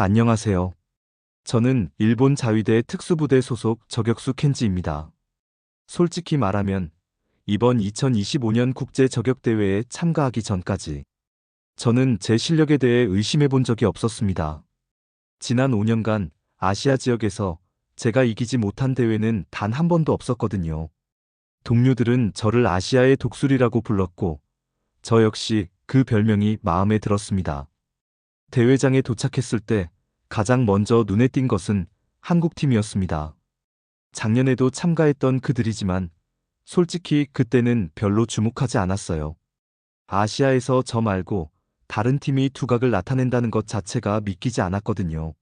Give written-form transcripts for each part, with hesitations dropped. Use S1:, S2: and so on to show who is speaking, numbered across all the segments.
S1: 안녕하세요. 저는 일본 자위대 특수부대 소속 저격수 켄지입니다. 솔직히 말하면 이번 2025년 국제 저격대회에 참가하기 전까지 저는 제 실력에 대해 의심해 본 적이 없었습니다. 지난 5년간 아시아 지역에서 제가 이기지 못한 대회는 단 한 번도 없었거든요. 동료들은 저를 아시아의 독수리라고 불렀고 저 역시 그 별명이 마음에 들었습니다. 대회장에 도착했을 때 가장 먼저 눈에 띈 것은 한국팀이었습니다. 작년에도 참가했던 그들이지만 솔직히 그때는 별로 주목하지 않았어요. 아시아에서 저 말고 다른 팀이 두각을 나타낸다는 것 자체가 믿기지 않았거든요.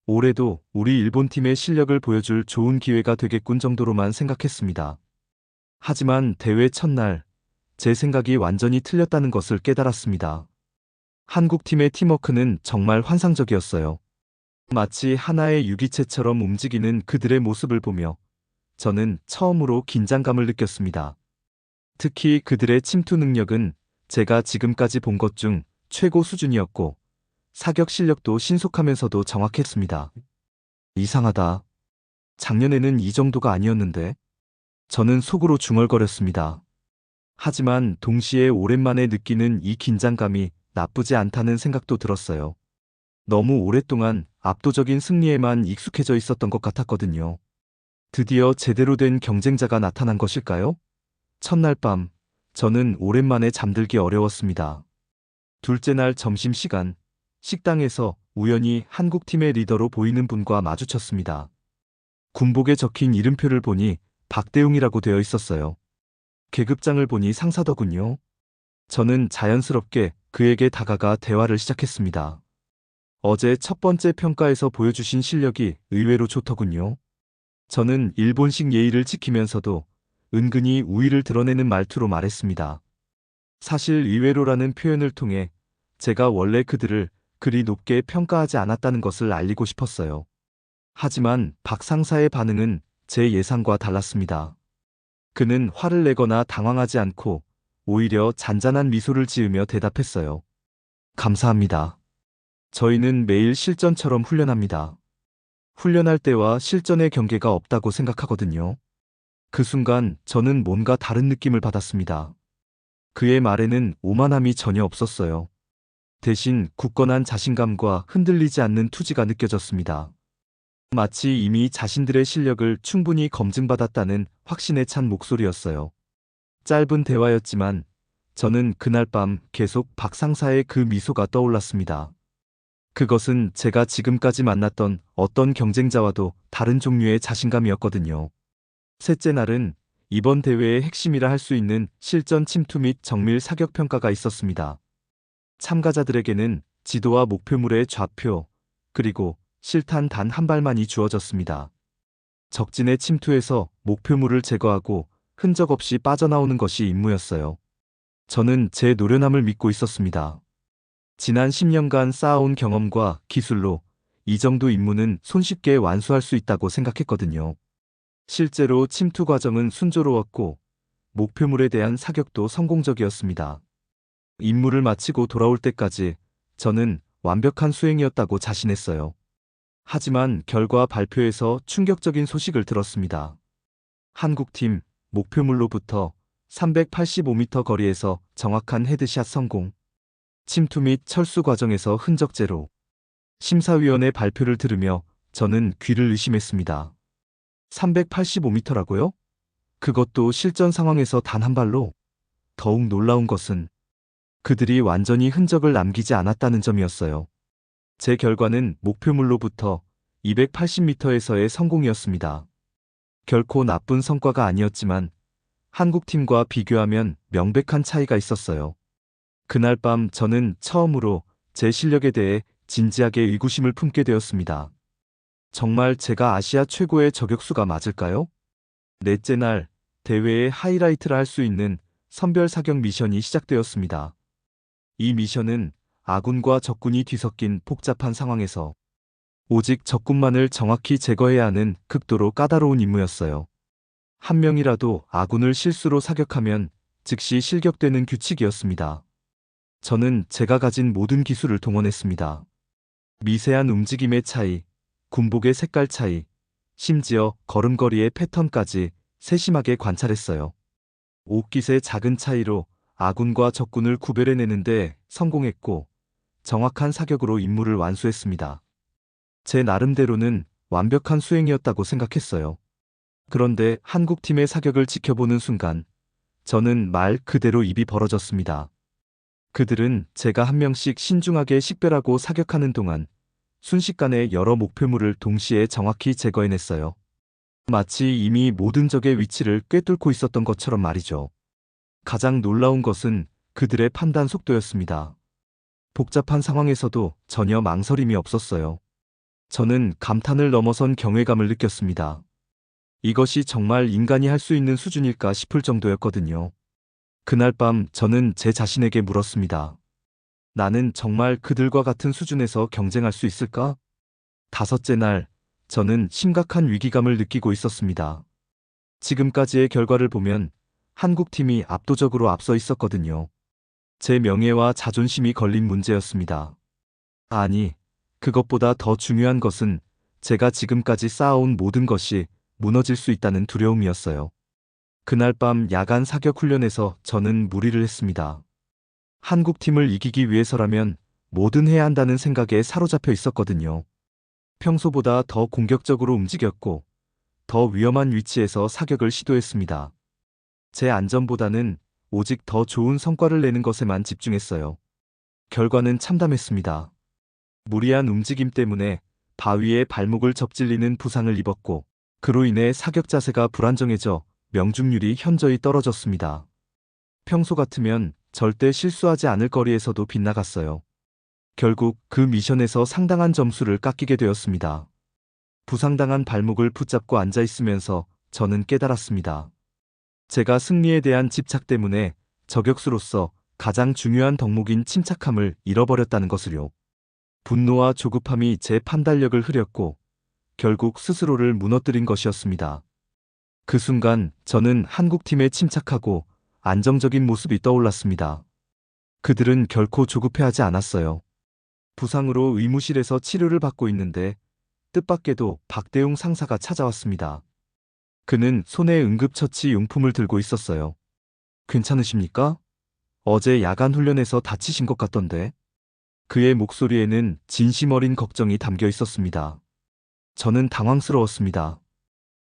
S1: 올해도 우리 일본팀의 실력을 보여줄 좋은 기회가 되겠군 정도로만 생각했습니다. 하지만 대회 첫날 제 생각이 완전히 틀렸다는 것을 깨달았습니다. 한국팀의 팀워크는 정말 환상적이었어요. 마치 하나의 유기체처럼 움직이는 그들의 모습을 보며 저는 처음으로 긴장감을 느꼈습니다. 특히 그들의 침투 능력은 제가 지금까지 본 것 중 최고 수준이었고 사격 실력도 신속하면서도 정확했습니다. 이상하다. 작년에는 이 정도가 아니었는데 저는 속으로 중얼거렸습니다. 하지만 동시에 오랜만에 느끼는 이 긴장감이 나쁘지 않다는 생각도 들었어요. 너무 오랫동안 압도적인 승리에만 익숙해져 있었던 것 같았거든요. 드디어 제대로 된 경쟁자가 나타난 것일까요? 첫날 밤, 저는 오랜만에 잠들기 어려웠습니다. 둘째 날 점심시간, 식당에서 우연히 한국팀의 리더로 보이는 분과 마주쳤습니다. 군복에 적힌 이름표를 보니 박대웅이라고 되어 있었어요. 계급장을 보니 상사더군요. 저는 자연스럽게 그에게 다가가 대화를 시작했습니다. 어제 첫 번째 평가에서 보여주신 실력이 의외로 좋더군요. 저는 일본식 예의를 지키면서도 은근히 우위를 드러내는 말투로 말했습니다. 사실 의외로라는 표현을 통해 제가 원래 그들을 그리 높게 평가하지 않았다는 것을 알리고 싶었어요. 하지만 박 상사의 반응은 제 예상과 달랐습니다. 그는 화를 내거나 당황하지 않고 오히려 잔잔한 미소를 지으며 대답했어요. 감사합니다. 저희는 매일 실전처럼 훈련합니다. 훈련할 때와 실전의 경계가 없다고 생각하거든요. 그 순간 저는 뭔가 다른 느낌을 받았습니다. 그의 말에는 오만함이 전혀 없었어요. 대신 굳건한 자신감과 흔들리지 않는 투지가 느껴졌습니다. 마치 이미 자신들의 실력을 충분히 검증받았다는 확신에 찬 목소리였어요. 짧은 대화였지만 저는 그날 밤 계속 박 상사의 그 미소가 떠올랐습니다. 그것은 제가 지금까지 만났던 어떤 경쟁자와도 다른 종류의 자신감이었거든요. 셋째 날은 이번 대회의 핵심이라 할 수 있는 실전 침투 및 정밀 사격 평가가 있었습니다. 참가자들에게는 지도와 목표물의 좌표, 그리고 실탄 단 한 발만이 주어졌습니다. 적진의 침투에서 목표물을 제거하고 흔적 없이 빠져나오는 것이 임무였어요. 저는 제 노련함을 믿고 있었습니다. 지난 10년간 쌓아온 경험과 기술로 이 정도 임무는 손쉽게 완수할 수 있다고 생각했거든요. 실제로 침투 과정은 순조로웠고 목표물에 대한 사격도 성공적이었습니다. 임무를 마치고 돌아올 때까지 저는 완벽한 수행이었다고 자신했어요. 하지만 결과 발표에서 충격적인 소식을 들었습니다. 한국팀 목표물로부터 385m 거리에서 정확한 헤드샷 성공. 침투 및 철수 과정에서 흔적 제로. 심사위원의 발표를 들으며 저는 귀를 의심했습니다. 385m라고요? 그것도 실전 상황에서 단 한 발로? 더욱 놀라운 것은 그들이 완전히 흔적을 남기지 않았다는 점이었어요. 제 결과는 목표물로부터 280m에서의 성공이었습니다. 결코 나쁜 성과가 아니었지만 한국팀과 비교하면 명백한 차이가 있었어요. 그날 밤 저는 처음으로 제 실력에 대해 진지하게 의구심을 품게 되었습니다. 정말 제가 아시아 최고의 저격수가 맞을까요? 넷째 날, 대회의 하이라이트라 할 수 있는 선별 사격 미션이 시작되었습니다. 이 미션은 아군과 적군이 뒤섞인 복잡한 상황에서 오직 적군만을 정확히 제거해야 하는 극도로 까다로운 임무였어요. 한 명이라도 아군을 실수로 사격하면 즉시 실격되는 규칙이었습니다. 저는 제가 가진 모든 기술을 동원했습니다. 미세한 움직임의 차이, 군복의 색깔 차이, 심지어 걸음걸이의 패턴까지 세심하게 관찰했어요. 옷깃의 작은 차이로 아군과 적군을 구별해내는데 성공했고 정확한 사격으로 임무를 완수했습니다. 제 나름대로는 완벽한 수행이었다고 생각했어요. 그런데 한국팀의 사격을 지켜보는 순간 저는 말 그대로 입이 벌어졌습니다. 그들은 제가 한 명씩 신중하게 식별하고 사격하는 동안 순식간에 여러 목표물을 동시에 정확히 제거해냈어요. 마치 이미 모든 적의 위치를 꿰뚫고 있었던 것처럼 말이죠. 가장 놀라운 것은 그들의 판단 속도였습니다. 복잡한 상황에서도 전혀 망설임이 없었어요. 저는 감탄을 넘어선 경외감을 느꼈습니다. 이것이 정말 인간이 할 수 있는 수준일까 싶을 정도였거든요. 그날 밤 저는 제 자신에게 물었습니다. 나는 정말 그들과 같은 수준에서 경쟁할 수 있을까? 다섯째 날, 저는 심각한 위기감을 느끼고 있었습니다. 지금까지의 결과를 보면 한국팀이 압도적으로 앞서 있었거든요. 제 명예와 자존심이 걸린 문제였습니다. 아니, 그것보다 더 중요한 것은 제가 지금까지 쌓아온 모든 것이 무너질 수 있다는 두려움이었어요. 그날 밤 야간 사격 훈련에서 저는 무리를 했습니다. 한국팀을 이기기 위해서라면 뭐든 해야 한다는 생각에 사로잡혀 있었거든요. 평소보다 더 공격적으로 움직였고 더 위험한 위치에서 사격을 시도했습니다. 제 안전보다는 오직 더 좋은 성과를 내는 것에만 집중했어요. 결과는 참담했습니다. 무리한 움직임 때문에 바위에 발목을 접질리는 부상을 입었고 그로 인해 사격 자세가 불안정해져 명중률이 현저히 떨어졌습니다. 평소 같으면 절대 실수하지 않을 거리에서도 빗나갔어요. 결국 그 미션에서 상당한 점수를 깎이게 되었습니다. 부상당한 발목을 붙잡고 앉아 있으면서 저는 깨달았습니다. 제가 승리에 대한 집착 때문에 저격수로서 가장 중요한 덕목인 침착함을 잃어버렸다는 것을요. 분노와 조급함이 제 판단력을 흐렸고 결국 스스로를 무너뜨린 것이었습니다. 그 순간 저는 한국팀의 침착하고 안정적인 모습이 떠올랐습니다. 그들은 결코 조급해하지 않았어요. 부상으로 의무실에서 치료를 받고 있는데 뜻밖에도 박대웅 상사가 찾아왔습니다. 그는 손에 응급처치 용품을 들고 있었어요. 괜찮으십니까? 어제 야간 훈련에서 다치신 것 같던데. 그의 목소리에는 진심 어린 걱정이 담겨 있었습니다. 저는 당황스러웠습니다.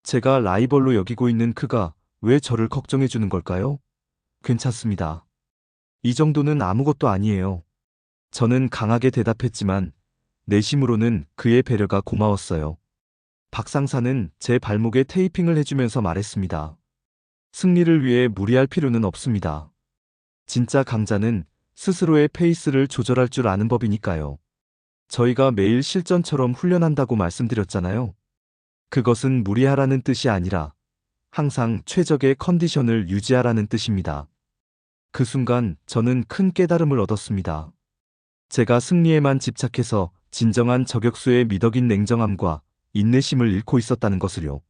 S1: 제가 라이벌로 여기고 있는 그가 왜 저를 걱정해 주는 걸까요? 괜찮습니다. 이 정도는 아무것도 아니에요. 저는 강하게 대답했지만 내심으로는 그의 배려가 고마웠어요. 박 상사는 제 발목에 테이핑을 해주면서 말했습니다. 승리를 위해 무리할 필요는 없습니다. 진짜 강자는 스스로의 페이스를 조절할 줄 아는 법이니까요. 저희가 매일 실전처럼 훈련한다고 말씀드렸잖아요. 그것은 무리하라는 뜻이 아니라 항상 최적의 컨디션을 유지하라는 뜻입니다. 그 순간 저는 큰 깨달음을 얻었습니다. 제가 승리에만 집착해서 진정한 저격수의 미덕인 냉정함과 인내심을 잃고 있었다는 것을요.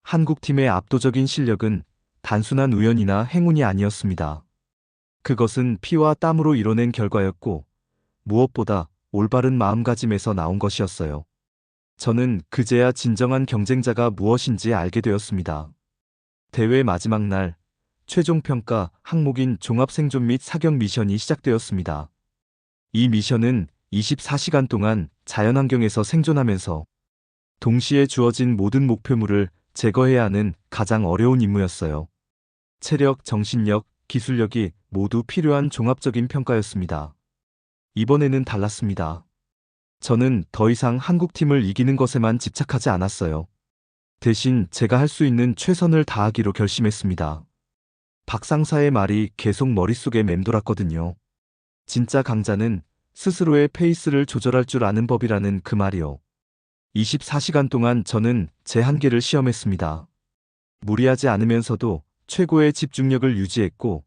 S1: 한국팀의 압도적인 실력은 단순한 우연이나 행운이 아니었습니다. 그것은 피와 땀으로 이뤄낸 결과였고 무엇보다 올바른 마음가짐에서 나온 것이었어요. 저는 그제야 진정한 경쟁자가 무엇인지 알게 되었습니다. 대회 마지막 날, 최종 평가 항목인 종합생존 및 사격 미션이 시작되었습니다. 이 미션은 24시간 동안 자연환경에서 생존하면서 동시에 주어진 모든 목표물을 제거해야 하는 가장 어려운 임무였어요. 체력, 정신력, 기술력이 모두 필요한 종합적인 평가였습니다. 이번에는 달랐습니다. 저는 더 이상 한국팀을 이기는 것에만 집착하지 않았어요. 대신 제가 할 수 있는 최선을 다하기로 결심했습니다. 박 상사의 말이 계속 머릿속에 맴돌았거든요. 진짜 강자는 스스로의 페이스를 조절할 줄 아는 법이라는 그 말이요. 24시간 동안 저는 제 한계를 시험했습니다. 무리하지 않으면서도 최고의 집중력을 유지했고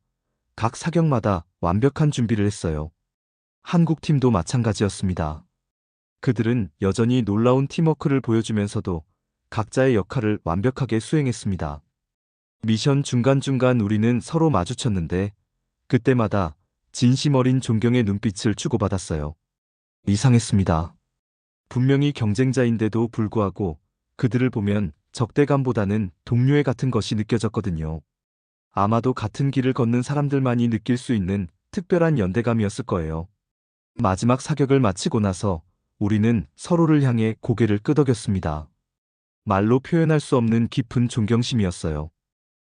S1: 각 사격마다 완벽한 준비를 했어요. 한국팀도 마찬가지였습니다. 그들은 여전히 놀라운 팀워크를 보여주면서도 각자의 역할을 완벽하게 수행했습니다. 미션 중간중간 우리는 서로 마주쳤는데 그때마다 진심 어린 존경의 눈빛을 주고받았어요. 이상했습니다. 분명히 경쟁자인데도 불구하고 그들을 보면 적대감보다는 동료애 같은 것이 느껴졌거든요. 아마도 같은 길을 걷는 사람들만이 느낄 수 있는 특별한 연대감이었을 거예요. 마지막 사격을 마치고 나서 우리는 서로를 향해 고개를 끄덕였습니다. 말로 표현할 수 없는 깊은 존경심이었어요.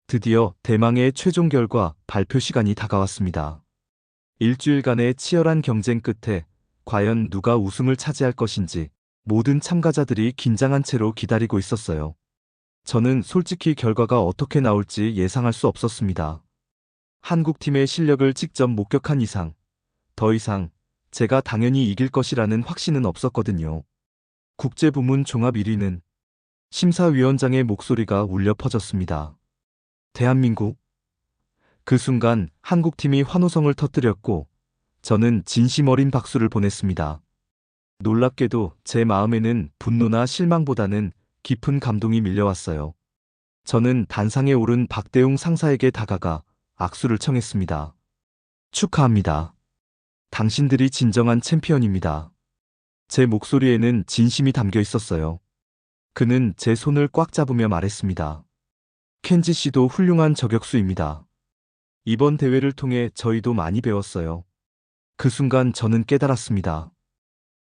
S1: 드디어 대망의 최종 결과 발표 시간이 다가왔습니다. 일주일간의 치열한 경쟁 끝에 과연 누가 우승을 차지할 것인지 모든 참가자들이 긴장한 채로 기다리고 있었어요. 저는 솔직히 결과가 어떻게 나올지 예상할 수 없었습니다. 한국팀의 실력을 직접 목격한 이상, 더 이상 제가 당연히 이길 것이라는 확신은 없었거든요. 국제부문 종합 1위는 심사위원장의 목소리가 울려 퍼졌습니다. 대한민국. 그 순간 한국팀이 환호성을 터뜨렸고 저는 진심 어린 박수를 보냈습니다. 놀랍게도 제 마음에는 분노나 실망보다는 깊은 감동이 밀려왔어요. 저는 단상에 오른 박대웅 상사에게 다가가 악수를 청했습니다. 축하합니다. 당신들이 진정한 챔피언입니다. 제 목소리에는 진심이 담겨 있었어요. 그는 제 손을 꽉 잡으며 말했습니다. 켄지 씨도 훌륭한 저격수입니다. 이번 대회를 통해 저희도 많이 배웠어요. 그 순간 저는 깨달았습니다.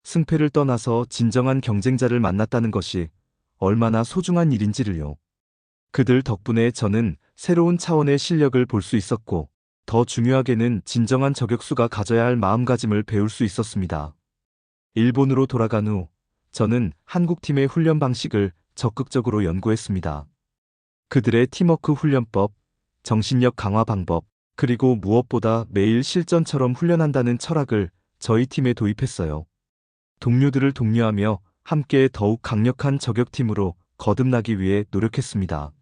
S1: 승패를 떠나서 진정한 경쟁자를 만났다는 것이 얼마나 소중한 일인지를요. 그들 덕분에 저는 새로운 차원의 실력을 볼 수 있었고, 더 중요하게는 진정한 저격수가 가져야 할 마음가짐을 배울 수 있었습니다. 일본으로 돌아간 후, 저는 한국팀의 훈련 방식을 적극적으로 연구했습니다. 그들의 팀워크 훈련법, 정신력 강화 방법, 그리고 무엇보다 매일 실전처럼 훈련한다는 철학을 저희 팀에 도입했어요. 동료들을 독려하며 함께 더욱 강력한 저격팀으로 거듭나기 위해 노력했습니다.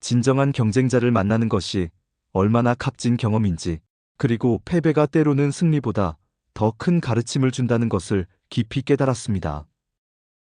S1: 진정한 경쟁자를 만나는 것이 얼마나 값진 경험인지, 그리고 패배가 때로는 승리보다 더 큰 가르침을 준다는 것을 깊이 깨달았습니다.